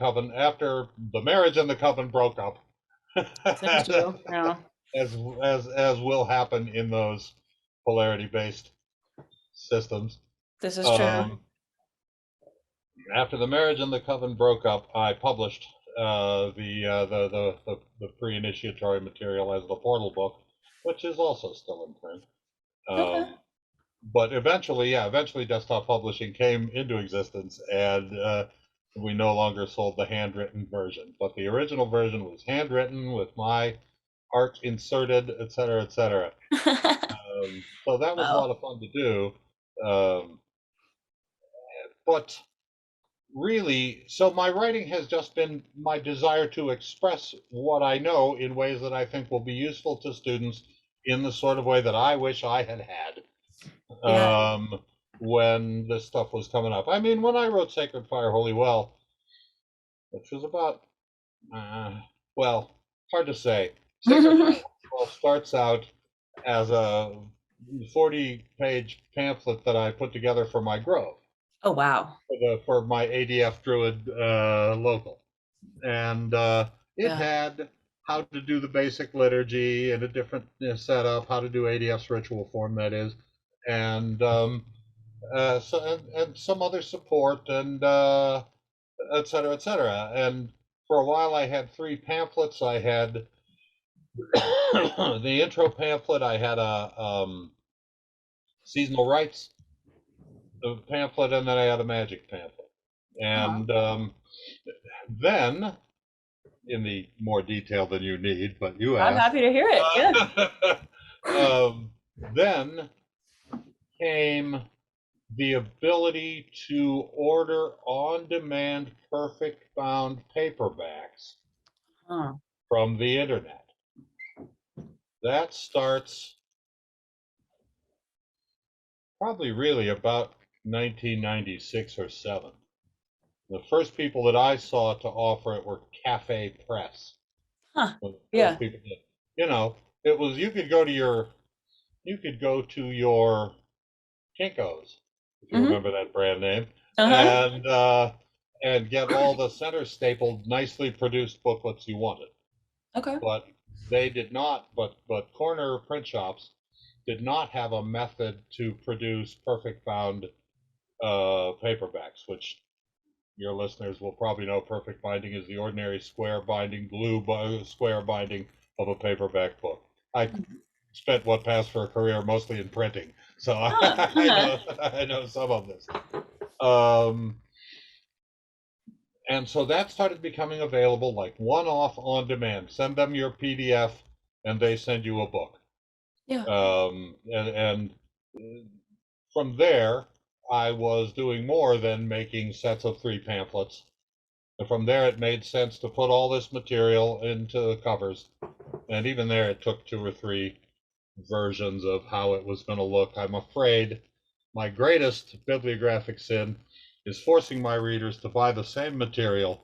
marriage and the coven broke up, Seems to. Yeah. as will happen in those polarity-based systems. This is true. Um, After the marriage and the coven broke up, I published the pre-initiatory material as the Portal book, which is also still in print. Okay. But eventually desktop publishing came into existence, and we no longer sold the handwritten version. But the original version was handwritten with my art inserted, et cetera, et cetera. So that was a Wow. lot of fun to do. But really, so my writing has just been my desire to express what I know in ways that I think will be useful to students in the sort of way that I wish I had had Yeah. when this stuff was coming up. I mean, when I wrote Sacred Fire, Holy Well, which was about, well, hard to say. Sacred Fire, Holy Well starts out as a 40-page pamphlet that I put together for my Grove, Oh, wow. for my ADF Druid local. And it Yeah. had how to do the basic liturgy and a different setup, how to do ADF's ritual form, that is, and and some other support and et cetera, et cetera. And for a while, I had 3 pamphlets. I had the intro pamphlet. I had a seasonal rites pamphlet, and then I had a magic pamphlet. And then, in the more detail than you need, but you I'm asked, happy to hear it. Yeah. then came the ability to order on-demand perfect bound paperbacks Huh. from the internet. That starts probably really about 1996 or 7. The first people that I saw to offer it were Cafe Press. Huh. Were the Yeah. first people that, it was, you could go to your Kinko's, if you Mm-hmm. remember that brand name, Uh-huh. and get all the center stapled, nicely produced booklets you wanted. Okay. But they did not. But corner print shops did not have a method to produce perfect bound paperbacks, which your listeners will probably know. Perfect binding is the ordinary square binding, blue square binding of a paperback book. I spent what passed for a career mostly in printing, so Oh, I know some of this. Um, and so that started becoming available like one-off on demand. Send them your PDF, and they send you a book. yeah. And from there, I was doing more than making sets of 3 pamphlets. And from there, it made sense to put all this material into covers. And even there, it took 2 or 3 versions of how it was going to look. I'm afraid my greatest bibliographic sin is forcing my readers to buy the same material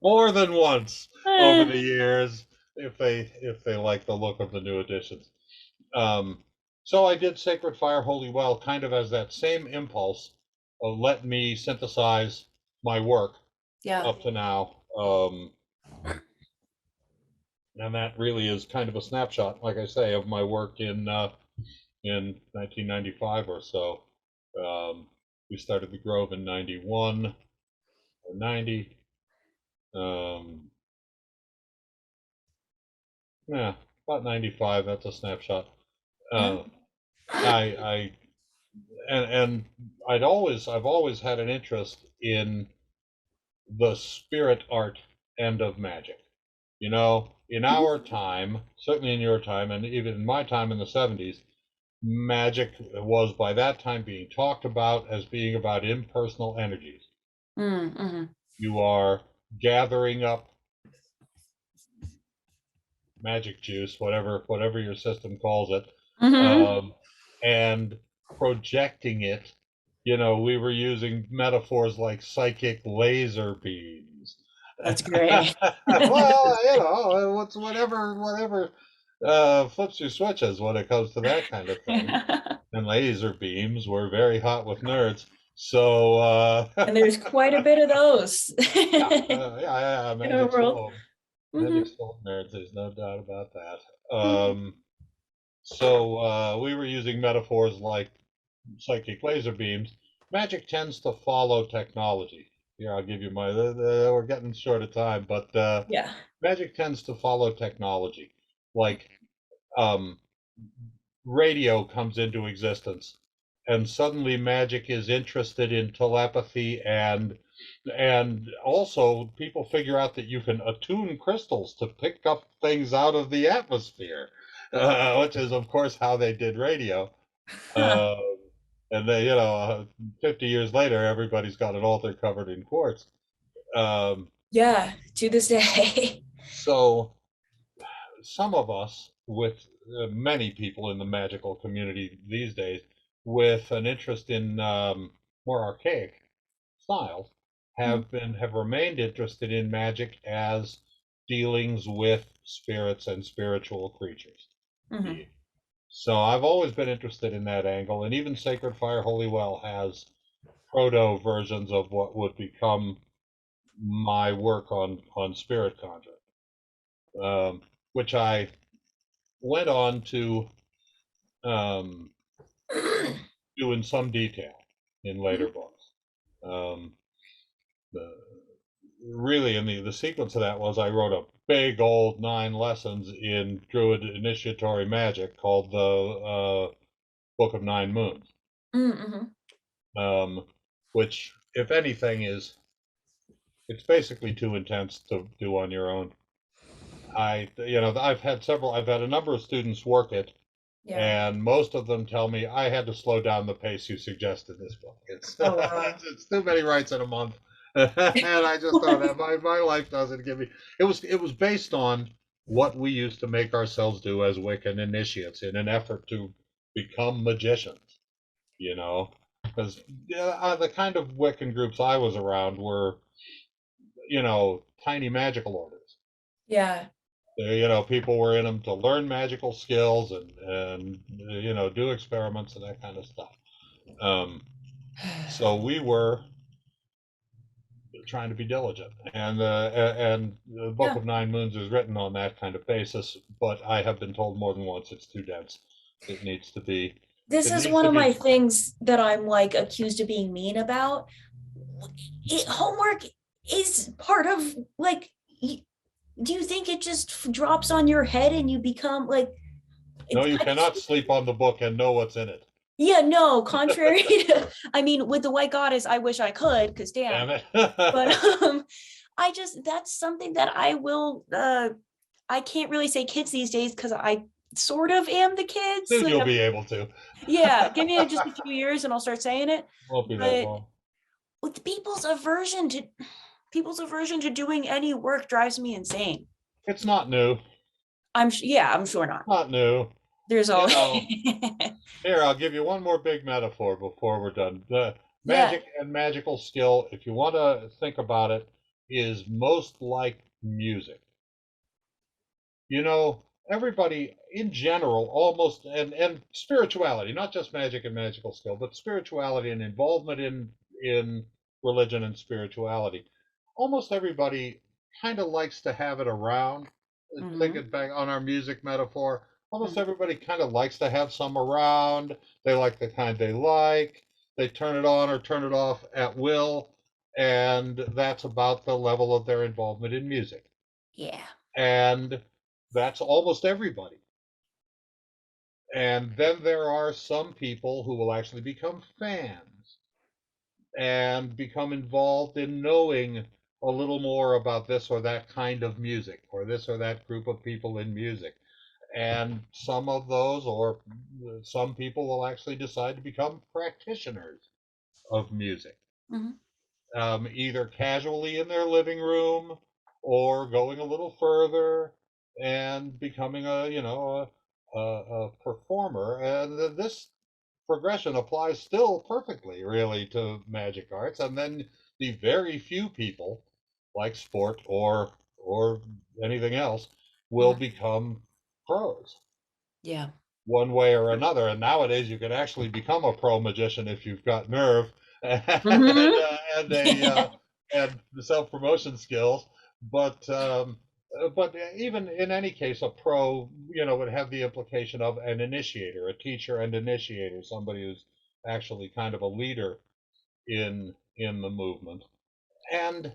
more than once over the years if they like the look of the new editions. Um, so I did Sacred Fire Holy Well kind of as that same impulse of let me synthesize my work Yeah. up to now. And that really is kind of a snapshot, like I say, of my work in 1995 or so. We started the Grove in 91 or 90. Yeah, about 95. That's a snapshot. Yeah. I and I've always had an interest in the spirit art end of magic. You know, in our time, certainly in your time, and even in my time in the 70s, magic was by that time being talked about as being about impersonal energies. Mm-hmm. You are gathering up magic juice, whatever your system calls it, Mm-hmm. and projecting it. You know, we were using metaphors like psychic laser beams. That's great. Well, you know, it's whatever flips your switches when it comes to that kind of thing. And laser beams were very hot with nerds. So And there's quite a bit of those yeah, in our world. Mm-hmm. Magic's full of nerds. There's no doubt about that. So we were using metaphors like psychic laser beams. Magic tends to follow technology. Here, I'll give you my. We're getting short of time, but Yeah. magic tends to follow technology. Like um, radio comes into existence, and suddenly magic is interested in telepathy and also people figure out that you can attune crystals to pick up things out of the atmosphere, which is of course how they did radio. Huh. Uh, and they, 50 years later, everybody's got an altar covered in quartz. Um, Yeah, to this day. so some of us, with many people in the magical community these days, with an interest in more archaic styles, have remained interested in magic as dealings with spirits and spiritual creatures. Mm-hmm. So I've always been interested in that angle, and even Sacred Fire Holy Well has proto versions of what would become my work on spirit conjuring, which I went on to um, do in some detail in later books. Um, the, really, in the sequence of that was I wrote a big old 9 lessons in Druid initiatory magic called the Book of 9 Moons, Mm-hmm. which, if anything, it's basically too intense to do on your own. I've had a number of students work it, Yeah. and most of them tell me I had to slow down the pace you suggest in this book. It's Oh wow. it's too many rights in a month, and I just don't have my life doesn't give me. It was based on what we used to make ourselves do as Wiccan initiates in an effort to become magicians. You know, because the kind of Wiccan groups I was around were tiny magical orders. Yeah. People were in them to learn magical skills and do experiments and that kind of stuff. So we were trying to be diligent, and the Book Yeah. of 9 Moons is written on that kind of basis. But I have been told more than once it's too dense. It needs to be. This It is needs one to of my be. things that I'm like accused of being mean about. Homework is part of like do you think it just drops on your head and you become like No, it's you I just cannot sleep on the book and know what's in it. yeah, no, contrary to, I mean, with the White Goddess, I wish I could, because damn. Damn it. But I just that's something that I will I can't really say kids these days because I sort of am the kids. Soon Like you'll be able to. yeah, give me just a few years and I'll start saying it. Won't be that But long. with people's aversion to doing any work drives me insane. It's not new. Yeah, I'm sure not. Not new. There's You all know, here, I'll give you one more big metaphor before we're done. The yeah. magic and magical skill, if you want to think about it, is most like music. You know, everybody in general, almost, and spirituality, not just magic and magical skill, but spirituality and involvement in religion and spirituality. Almost everybody kind of likes to have it around. Mm-hmm. Thinking back on our music metaphor, almost Mm-hmm. everybody kind of likes to have some around. They like the kind they like. They turn it on or turn it off at will, and that's about the level of their involvement in music. Yeah. And that's almost everybody. And then there are some people who will actually become fans and become involved in knowing a little more about this or that kind of music or this or that group of people in music. And some of those, or some people, will actually decide to become practitioners of music, Mm-hmm. either casually in their living room or going a little further and becoming a performer. And this progression applies still perfectly, really, to magic arts. And then the very few people, like sport or anything else, will Mm-hmm. become pros Yeah. one way or another. And nowadays, you can actually become a pro magician if you've got nerve and Mm-hmm. and a and self promotion skills. But but even in any case, a pro, would have the implication of an initiator, a teacher and initiator, somebody who's actually kind of a leader in the movement. And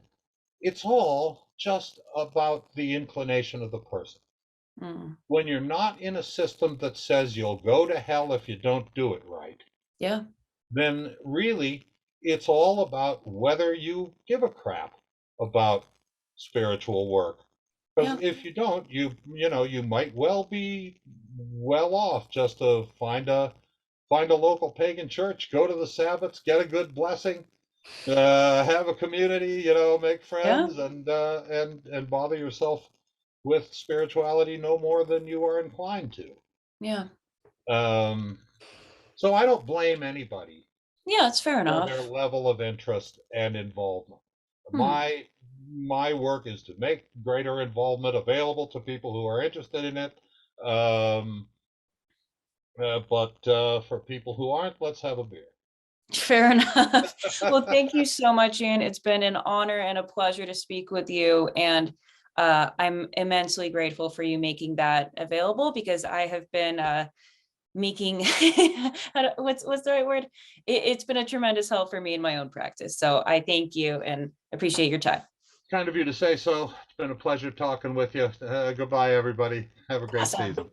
it's all just about the inclination of the person. Mm. When you're not in a system that says you'll go to hell if you don't do it right, Yeah. then really it's all about whether you give a crap about spiritual work. Because Yeah. if you don't, you might well be well off just to find a local pagan church, go to the Sabbaths, get a good blessing, have a community, make Yeah. friends, and bother yourself with spirituality no more than you are inclined to. Yeah. Um, so I don't blame anybody Yeah, it's fair for their enough. level of interest and involvement. Hmm. My work is to make greater involvement available to people who are interested in it. Um, but for people who aren't, let's have a beer. Fair enough. Well, thank you so much, Ian. It's been an honor and a pleasure to speak with you. And I'm immensely grateful for you making that available because I have been making what's the right word? It's been a tremendous help for me in my own practice. So I thank you and appreciate your time. Kind of you to say so. It's been a pleasure talking with you. Goodbye, everybody. Have a great Awesome. season.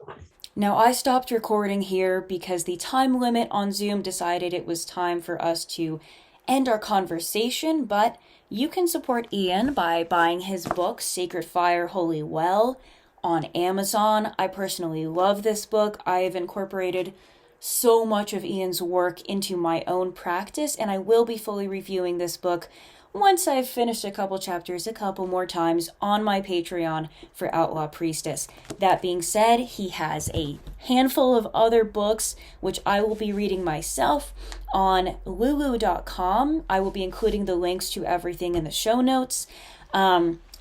Now, I stopped recording here because the time limit on Zoom decided it was time for us to end our conversation, but you can support Ian by buying his book, Sacred Fire, Holy Well, on Amazon. I personally love this book. I have incorporated so much of Ian's work into my own practice, and I will be fully reviewing this book once I've finished a couple chapters a couple more times on my Patreon for Outlaw Priestess. That being said, he has a handful of other books which I will be reading myself on lulu.com. I will be including the links to everything in the show notes.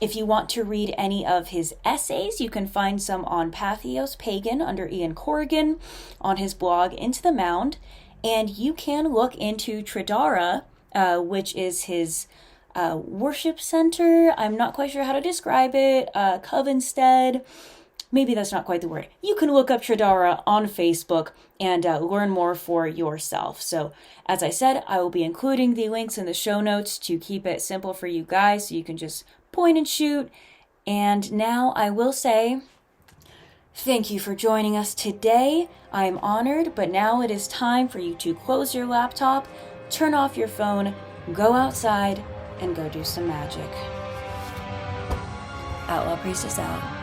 If you want to read any of his essays, you can find some on Patheos Pagan under Ian Corrigan on his blog Into the Mound. And you can look into Tridara, which is his worship center. I'm not quite sure how to describe it. Covenstead. Maybe that's not quite the word. You can look up Tridara on Facebook and learn more for yourself. So, as I said, I will be including the links in the show notes to keep it simple for you guys so you can just point and shoot And now I will say, thank you for joining us today. I am honored, but now it is time for you to close your laptop, turn off your phone, go outside, and go do some magic. Outlaw Priestess out.